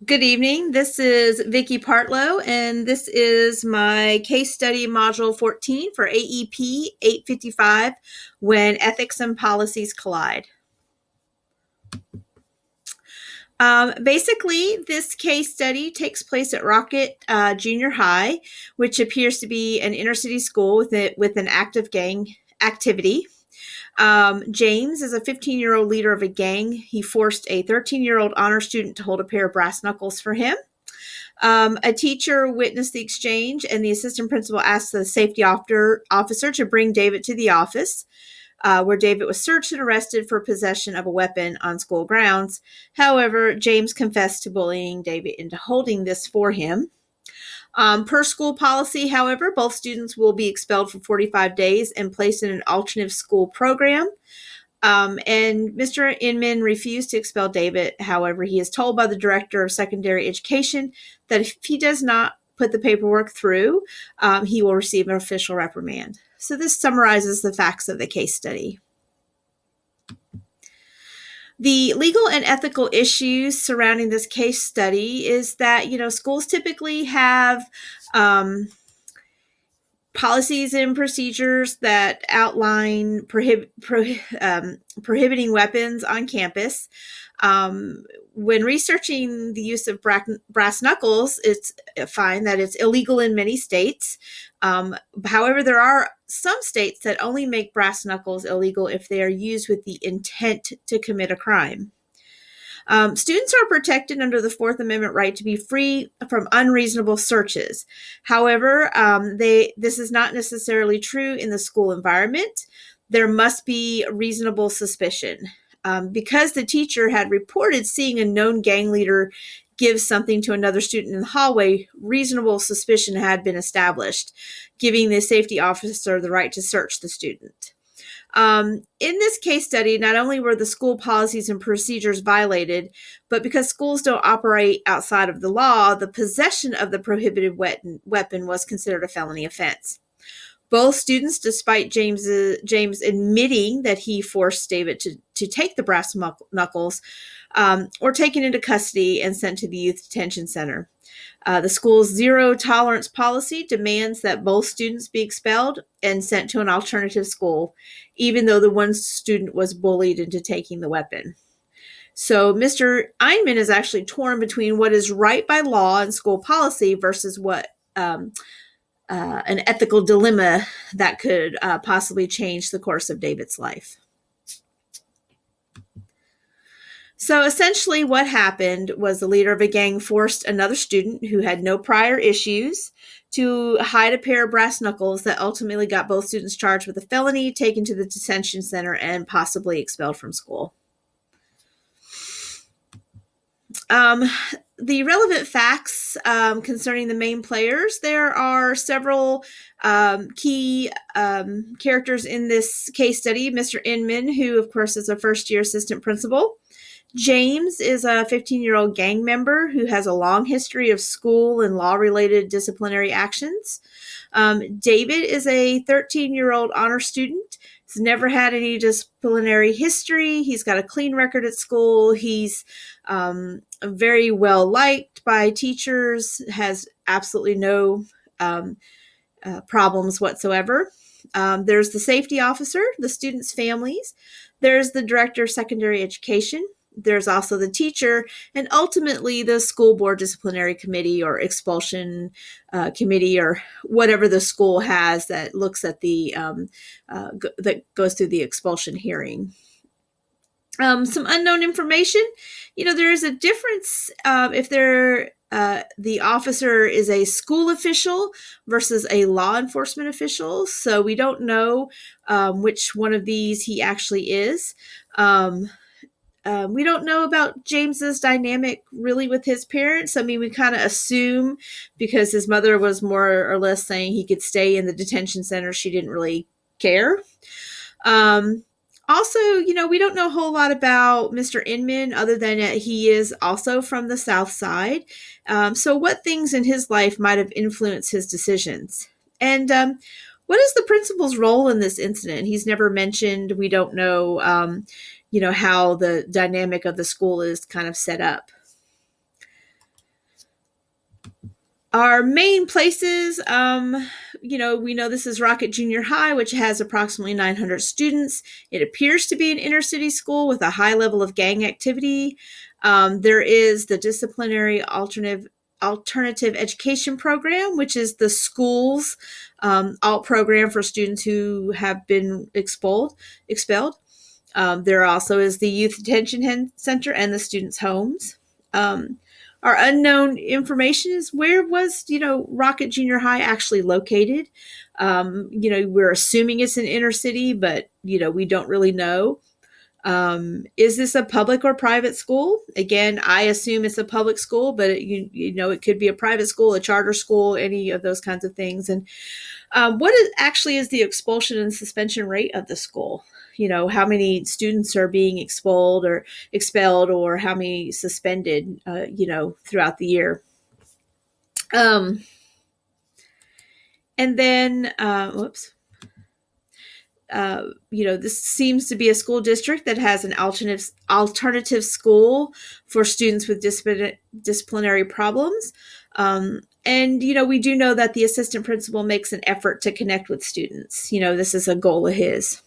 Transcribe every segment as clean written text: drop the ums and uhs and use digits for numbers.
Good evening. This is Vicki Partlow, and this is my case study module 14 for AEP 855, When Ethics and Policies Collide. Basically, this case study takes place at Rocket Junior High, which appears to be an inner city school with an active gang activity. James is a 15-year-old leader of a gang. He forced a 13-year-old honor student to hold a pair of brass knuckles for him. A teacher witnessed the exchange, and the assistant principal asked the safety officer to bring David to the office, where David was searched and arrested for possession of a weapon on school grounds. However, James confessed to bullying David into holding this for him. Per school policy, however, both students will be expelled for 45 days and placed in an alternative school program. And Mr. Inman refused to expel David. However, he is told by the director of secondary education that if he does not put the paperwork through, he will receive an official reprimand. So this summarizes the facts of the case study. The legal and ethical issues surrounding this case study is that, schools typically have policies and procedures that outline prohibiting weapons on campus. When researching the use of brass knuckles, it's found that it's illegal in many states. However, there are some states that only make brass knuckles illegal if they are used with the intent to commit a crime. Students are protected under the Fourth Amendment right to be free from unreasonable searches. However, this is not necessarily true in the school environment. There must be reasonable suspicion. Because the teacher had reported seeing a known gang leader give something to another student in the hallway, reasonable suspicion had been established, giving the safety officer the right to search the student. In this case study, not only were the school policies and procedures violated, but because schools don't operate outside of the law, the possession of the prohibited weapon was considered a felony offense. Both students, despite James admitting that he forced David to take the brass knuckles, were taken into custody and sent to the youth detention center. The school's zero tolerance policy demands that both students be expelled and sent to an alternative school, even though the one student was bullied into taking the weapon. So Mr. Einman is actually torn between what is right by law and school policy versus what an ethical dilemma that could possibly change the course of David's life. So essentially what happened was the leader of a gang forced another student who had no prior issues to hide a pair of brass knuckles that ultimately got both students charged with a felony, taken to the detention center, and possibly expelled from school. The relevant facts concerning the main players, there are several key characters in this case study. Mr. Inman, who of course is a first-year assistant principal. James is a 15-year-old gang member who has a long history of school and law-related disciplinary actions. David is a 13-year-old honor student. He's never had any disciplinary history. He's got a clean record at school. He's very well liked by teachers, has absolutely no problems whatsoever. There's the safety officer, the students' families. There's the director of secondary education. There's also the teacher, and ultimately the school board disciplinary committee or expulsion committee or whatever the school has that looks at the that goes through the expulsion hearing. Some unknown information. There is a difference if the officer is a school official versus a law enforcement official. So we don't know which one of these he actually is. We don't know about James's dynamic really with his parents. I mean, we kind of assume because his mother was more or less saying he could stay in the detention center, she didn't really care. Also, we don't know a whole lot about Mr. Inman other than that he is also from the South Side. So what things in his life might have influenced his decisions? And what is the principal's role in this incident? He's never mentioned. We don't know, how the dynamic of the school is kind of set up. Our main places, we know this is Rocket Junior High, which has approximately 900 students. It appears to be an inner city school with a high level of gang activity. There is the Disciplinary Alternative Education Program, which is the school's alt program for students who have been expelled. There also is the Youth Detention Center and the students' homes. Our unknown information is, where was, Rocket Junior High actually located? We're assuming it's an inner city, but, we don't really know. Is this a public or private school? Again, I assume it's a public school, but it could be a private school, a charter school, any of those kinds of things. And what actually is the expulsion and suspension rate of the school? How many students are being expelled, or how many suspended, throughout the year. And then, this seems to be a school district that has an alternative school for students with disciplinary problems. And, we do know that the assistant principal makes an effort to connect with students. This is a goal of his.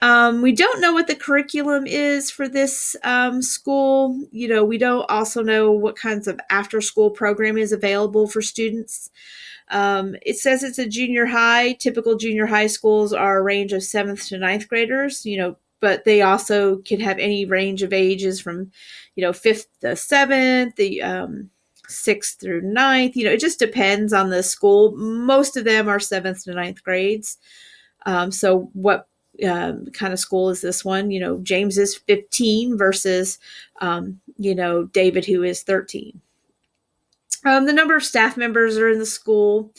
We don't know what the curriculum is for this school. We don't also know what kinds of after-school program is available for students. It says it's a junior high. Typical junior high schools are a range of 7th to 9th graders, but they also can have any range of ages from, 5th to 7th, the 6th through 9th. It just depends on the school. Most of them are 7th to 9th grades. So what kind of school is this one? James is 15 versus, David, who is 13. The number of staff members are in the school,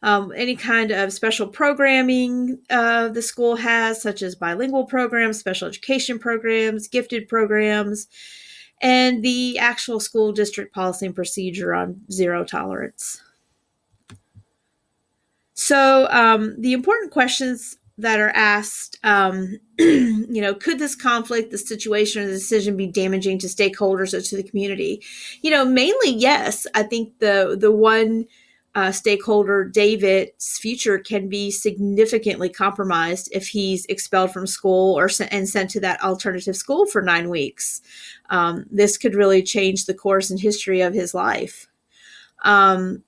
any kind of special programming the school has, such as bilingual programs, special education programs, gifted programs, and the actual school district policy and procedure on zero tolerance. So the important questions that are asked, could this conflict, the situation, or the decision be damaging to stakeholders or to the community? Mainly yes. I think the one stakeholder, David's future, can be significantly compromised if he's expelled from school and sent to that alternative school for 9 weeks. This could really change the course and history of his life. The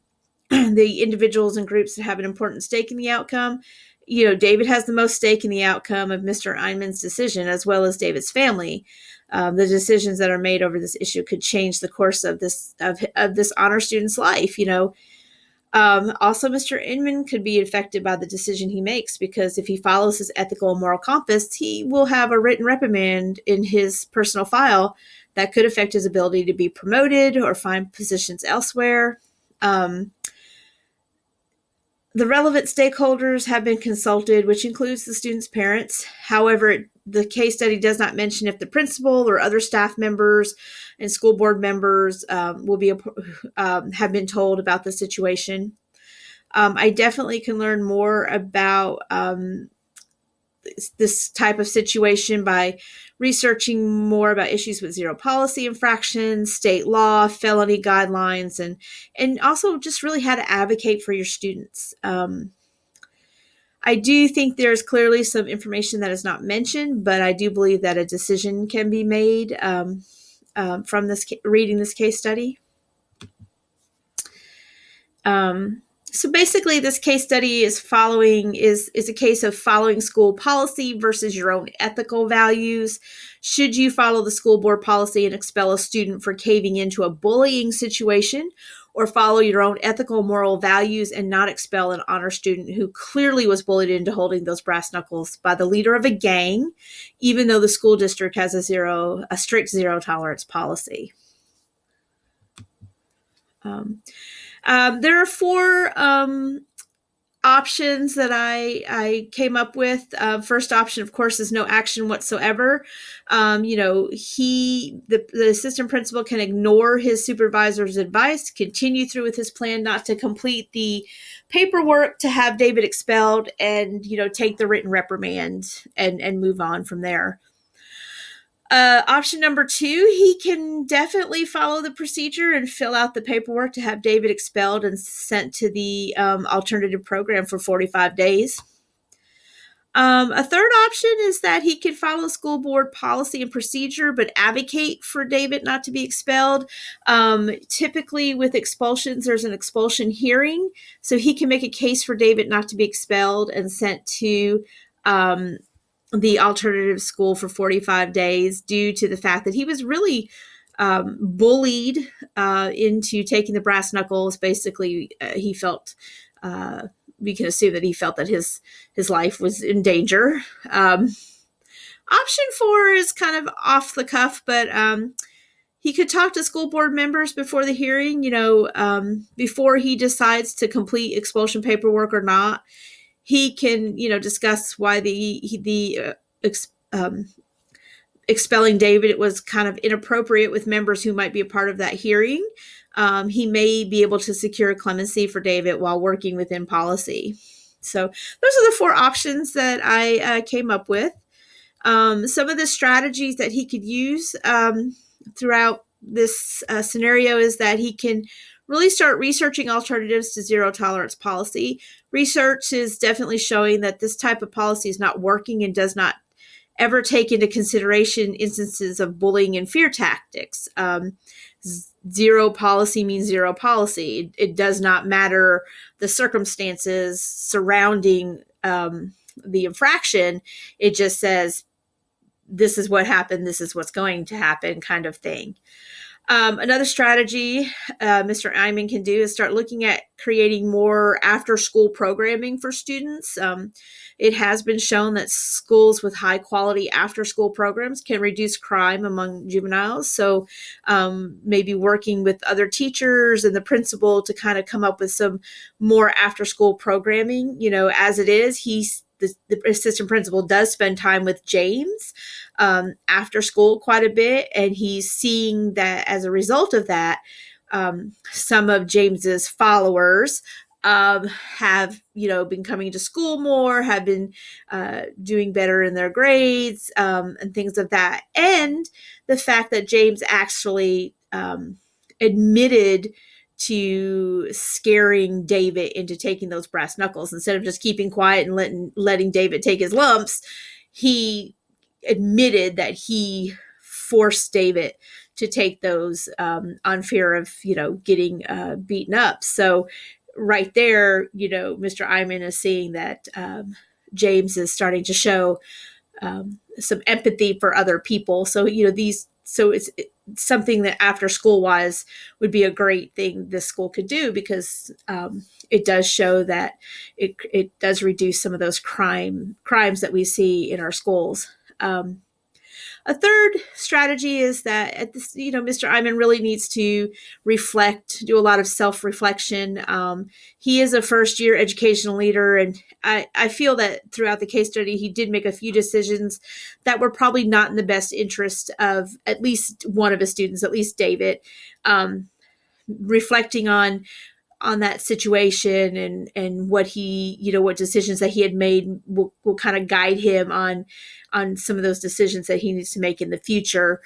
individuals and groups that have an important stake in the outcome. David has the most stake in the outcome of Mr. Einman's decision, as well as David's family. The decisions that are made over this issue could change the course of this honor student's life. Also, Mr. Inman could be affected by the decision he makes, because if he follows his ethical and moral compass, he will have a written reprimand in his personal file that could affect his ability to be promoted or find positions elsewhere. The relevant stakeholders have been consulted, which includes the students' parents. However, the case study does not mention if the principal or other staff members and school board members have been told about the situation. I definitely can learn more about this type of situation by researching more about issues with zero policy infractions, state law, felony guidelines, and also just really how to advocate for your students. I do think there's clearly some information that is not mentioned, but I do believe that a decision can be made from reading this case study. So basically, this case study is a case of following school policy versus your own ethical values. Should you follow the school board policy and expel a student for caving into a bullying situation, or follow your own ethical moral values and not expel an honor student who clearly was bullied into holding those brass knuckles by the leader of a gang, even though the school district has a strict zero tolerance policy? There are 4 options that I came up with. First option, of course, is no action whatsoever. The assistant principal can ignore his supervisor's advice, continue through with his plan not to complete the paperwork to have David expelled, and take the written reprimand and move on from there. Option number 2, he can definitely follow the procedure and fill out the paperwork to have David expelled and sent to the alternative program for 45 days. A third option is that he could follow school board policy and procedure, but advocate for David not to be expelled. Typically, with expulsions, there's an expulsion hearing, so he can make a case for David not to be expelled and sent to the alternative school for 45 days due to the fact that he was really bullied into taking the brass knuckles. Basically, he felt we can assume that he felt that his life was in danger. Option 4 is kind of off the cuff, but he could talk to school board members before the hearing, before he decides to complete expulsion paperwork or not. He can, discuss why expelling David was kind of inappropriate with members who might be a part of that hearing. He may be able to secure clemency for David while working within policy. So those are the 4 options that I came up with. Some of the strategies that he could use throughout this scenario is that he can really start researching alternatives to zero tolerance policy. Research is definitely showing that this type of policy is not working and does not ever take into consideration instances of bullying and fear tactics. Zero policy means zero policy. It does not matter the circumstances surrounding the infraction. It just says, this is what happened, this is what's going to happen, kind of thing. Another strategy Mr. Eyman can do is start looking at creating more after-school programming for students. It has been shown that schools with high-quality after-school programs can reduce crime among juveniles. So maybe working with other teachers and the principal to kind of come up with some more after-school programming. As it is, the assistant principal does spend time with James after school quite a bit, and he's seeing that as a result of that, some of James's followers have been coming to school more, have been doing better in their grades, and things of that. And the fact that James actually admitted to scaring David into taking those brass knuckles instead of just keeping quiet and letting David take his lumps. He admitted that he forced David to take those on fear of getting beaten up. So right there, Mr. Eyman is seeing that James is starting to show some empathy for other people. So it's something that after school wise would be a great thing this school could do, because it does show that it does reduce some of those crimes that we see in our schools. A third strategy is that Mr. Eyman really needs to do a lot of self-reflection. He is a first-year educational leader, and I feel that throughout the case study, he did make a few decisions that were probably not in the best interest of at least one of his students, at least David. Reflecting on that situation and what what decisions that he had made will kind of guide him on some of those decisions that he needs to make in the future.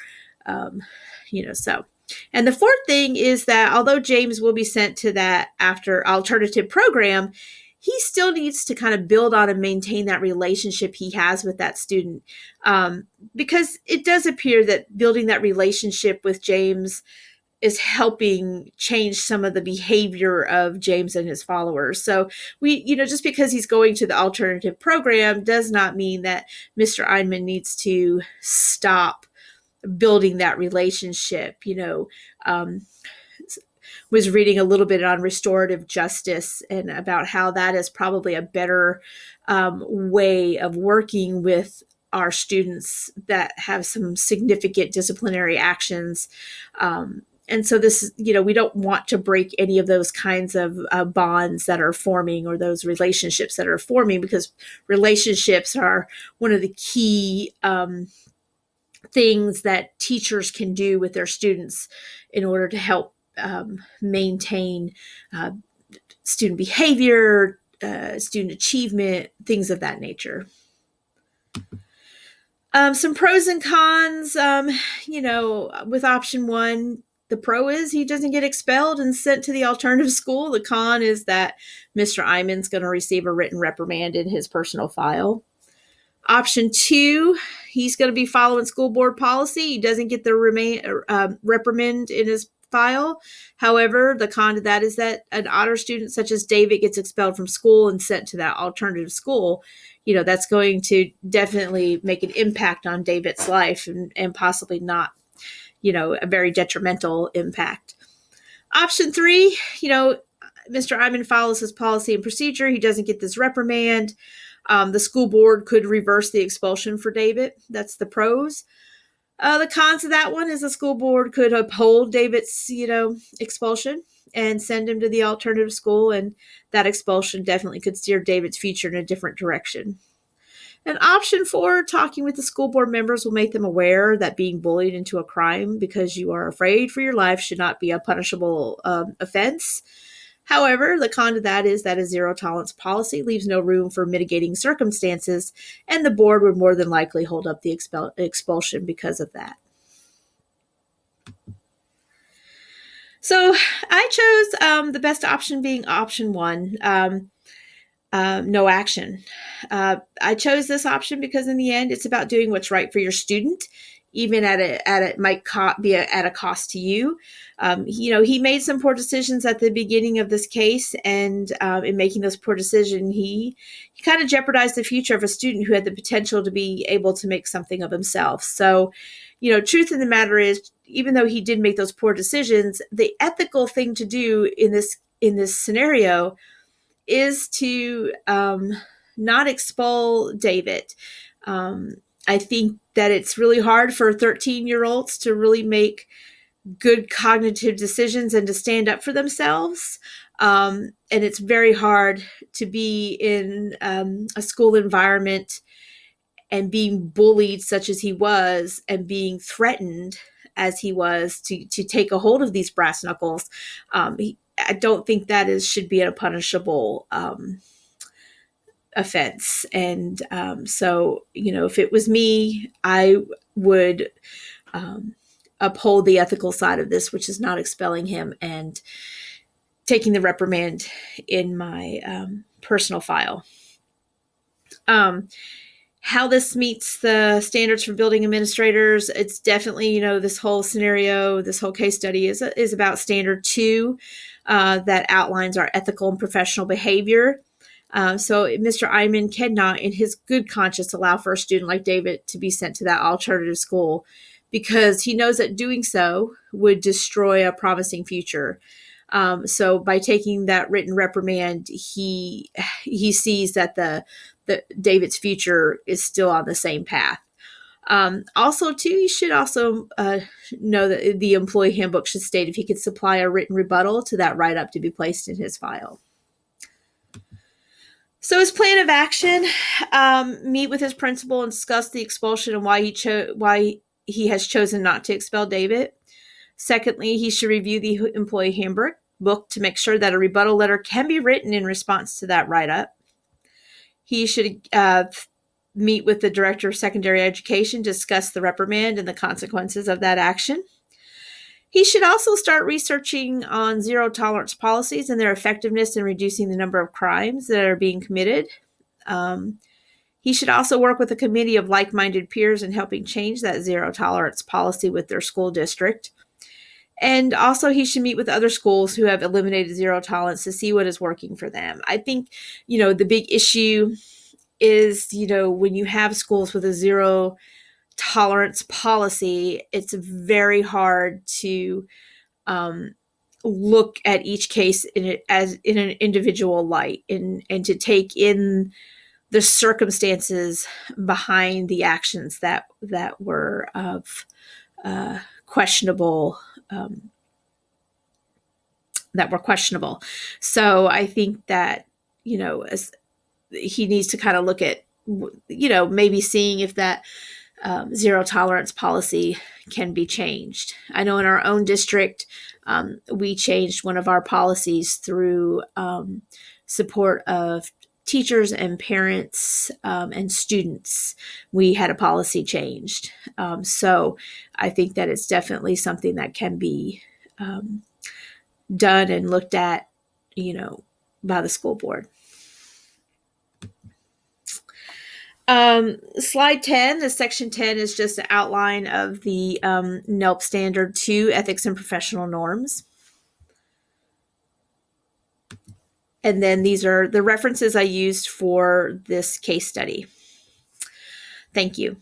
So. And the fourth thing is that although James will be sent to that after alternative program, he still needs to kind of build on and maintain that relationship he has with that student. Because it does appear that building that relationship with James is helping change some of the behavior of James and his followers. So just because he's going to the alternative program does not mean that Mr. Eyman needs to stop building that relationship. Was reading a little bit on restorative justice and about how that is probably a better way of working with our students that have some significant disciplinary actions. And so this, we don't want to break any of those kinds of bonds that are forming or those relationships that are forming, because relationships are one of the key things that teachers can do with their students in order to help maintain student behavior, student achievement, things of that nature. Some pros and cons, with option one, the pro is he doesn't get expelled and sent to the alternative school. The con is that Mr. Iman's going to receive a written reprimand in his personal file. Option two, he's going to be following school board policy. He doesn't get the reprimand in his file. However, the con to that is that an honor student such as David gets expelled from school and sent to that alternative school. That's going to definitely make an impact on David's life and possibly not, a very detrimental impact. Option three, Mr. Iman follows his policy and procedure. He doesn't get this reprimand. The school board could reverse the expulsion for David. That's the pros. The cons of that one is the school board could uphold David's, expulsion and send him to the alternative school, and that expulsion definitely could steer David's future in a different direction. And option four, talking with the school board members will make them aware that being bullied into a crime because you are afraid for your life should not be a punishable offense. However, the con to that is that a zero tolerance policy leaves no room for mitigating circumstances, and the board would more than likely hold up the expulsion because of that. So I chose the best option being option one, no action. I chose this option because in the end, it's about doing what's right for your student, even it might be at a cost to you. He made some poor decisions at the beginning of this case, and in making those poor decisions, he kind of jeopardized the future of a student who had the potential to be able to make something of himself. So, truth of the matter is, even though he did make those poor decisions, the ethical thing to do in this scenario is to not expel David. I think that it's really hard for 13-year-olds to really make good cognitive decisions and to stand up for themselves. And it's very hard to be in a school environment and being bullied such as he was and being threatened as he was to take a hold of these brass knuckles. I don't think that should be a punishable offense. And so, if it was me, I would uphold the ethical side of this, which is not expelling him and taking the reprimand in my personal file. How this meets the standards for building administrators, it's definitely, this whole scenario, this whole case study is about standard 2 that outlines our ethical and professional behavior. So Mr. Iman cannot, in his good conscience, allow for a student like David to be sent to that alternative school because he knows that doing so would destroy a promising future. So by taking that written reprimand, he sees that the David's future is still on the same path. Also, too, you should also know that the employee handbook should state if he could supply a written rebuttal to that write-up to be placed in his file. So his plan of action, meet with his principal and discuss the expulsion and why he has chosen not to expel David. Secondly, he should review the employee handbook to make sure that a rebuttal letter can be written in response to that write-up. He should meet with the director of secondary education, discuss the reprimand and the consequences of that action. He should also start researching on zero tolerance policies and their effectiveness in reducing the number of crimes that are being committed. He should also work with a committee of like-minded peers in helping change that zero tolerance policy with their school district. And also he should meet with other schools who have eliminated zero tolerance to see what is working for them. I think, the big issue is, when you have schools with a zero tolerance policy, it's very hard to look at each case in an individual light and to take in the circumstances behind the actions that were of questionable. So I think that, as he needs to kind of look at, maybe seeing if that zero tolerance policy can be changed. I know in our own district, we changed one of our policies through support of teachers and parents and students, we had a policy changed. So I think that it's definitely something that can be done and looked at, by the school board. Slide 10, the section 10 is just an outline of the NELP standard 2, ethics and professional norms. And then these are the references I used for this case study. Thank you.